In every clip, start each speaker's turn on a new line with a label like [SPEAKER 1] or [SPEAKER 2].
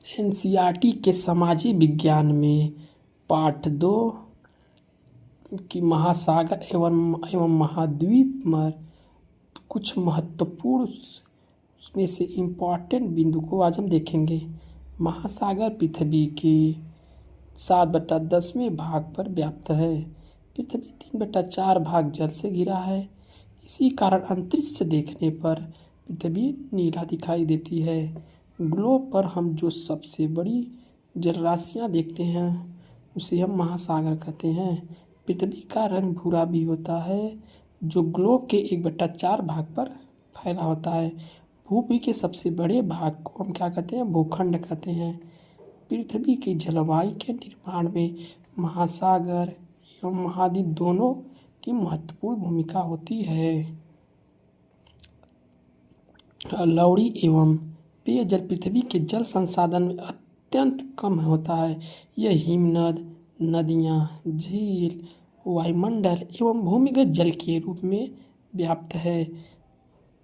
[SPEAKER 1] NCERT के समाजीय विज्ञान में पाठ 2 की महासागर एवं महाद्वीप में कुछ महत्वपूर्ण उसमें से इम्पॉर्टेंट बिंदु को आज हम देखेंगे। महासागर पृथ्वी के 7/10वें भाग पर व्याप्त है। पृथ्वी 3/4 भाग जल से घिरा है। इसी कारण अंतरिक्ष से देखने पर पृथ्वी नीला दिखाई देती है। ग्लोब पर हम जो सबसे बड़ी जलराशियाँ देखते हैं उसे हम महासागर कहते हैं। पृथ्वी का रंग भूरा भी होता है जो ग्लोब के 1/4 भाग पर फैला होता है। भूमि के सबसे बड़े भाग को हम क्या कहते हैं? भूखंड कहते हैं। पृथ्वी की जलवायु के निर्माण में महासागर एवं महाद्वीप दोनों की महत्वपूर्ण भूमिका होती है। लवणी एवं पेयजल पृथ्वी के जल संसाधन में अत्यंत कम होता है। यह हिमनद, नदियाँ, झील, वायुमंडल एवं भूमिगत जल के रूप में व्याप्त है।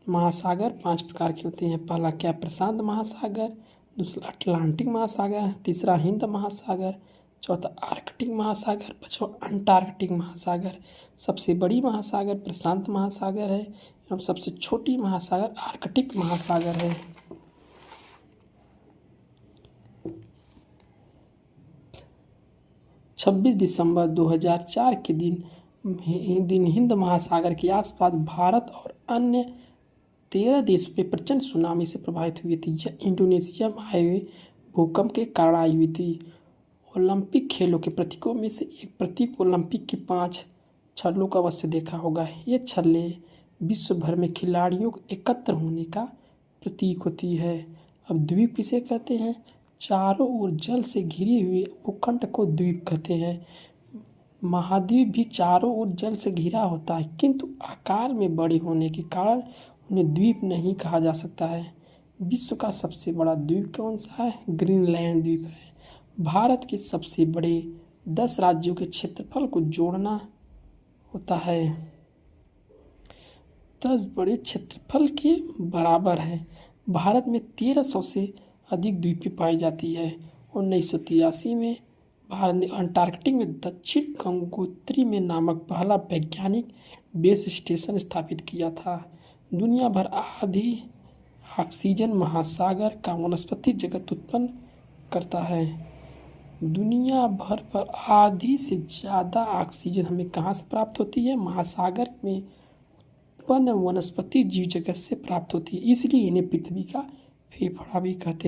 [SPEAKER 1] महासागर 5 प्रकार के होते हैं। पहला क्या? प्रशांत महासागर, दूसरा अटलांटिक महासागर, तीसरा हिंद महासागर, चौथा आर्कटिक महासागर, पांचवा अंटार्कटिक महासागर। सबसे बड़ी महासागर प्रशांत महासागर है एवं सबसे छोटी महासागर आर्कटिक महासागर है। छब्बीस दिसंबर 2004 के दिन हिंद महासागर के आसपास भारत और अन्य 13 देशों पे प्रचंड सुनामी से प्रभावित हुई थी। यह इंडोनेशिया में आए हुए भूकंप के कारण आई हुई थी। ओलंपिक खेलों के प्रतीकों में से एक प्रतीक ओलंपिक की 5 छल्लों का अवश्य देखा होगा। ये छल्ले विश्व भर में खिलाड़ियों को एकत्र होने का प्रतीक होती है। अब द्वीप किसे कहते हैं? चारों ओर जल से घिरे हुए भूखंड को द्वीप कहते हैं। महाद्वीप भी चारों ओर जल से घिरा होता है किंतु आकार में बड़े होने के कारण उन्हें द्वीप नहीं कहा जा सकता है। विश्व का सबसे बड़ा द्वीप कौन सा है? ग्रीनलैंड द्वीप है। भारत के सबसे बड़े 10 राज्यों के क्षेत्रफल को जोड़ना होता है 10 बड़े क्षेत्रफल के बराबर है। भारत में 1300 से अधिक द्वीपें पाई जाती है। 1983 में भारत ने अंटार्कटिक में दक्षिण गंगोत्री में नामक पहला वैज्ञानिक बेस स्टेशन स्थापित किया था। दुनिया भर आधी ऑक्सीजन महासागर का वनस्पति जगत उत्पन्न करता है। दुनिया भर पर आधी से ज़्यादा ऑक्सीजन हमें कहाँ से प्राप्त होती है? महासागर में उत्पन्न वनस्पति जीव जगत से प्राप्त होती है। इसलिए इन्हें पृथ्वी का फेफड़ा भी कहते हैं।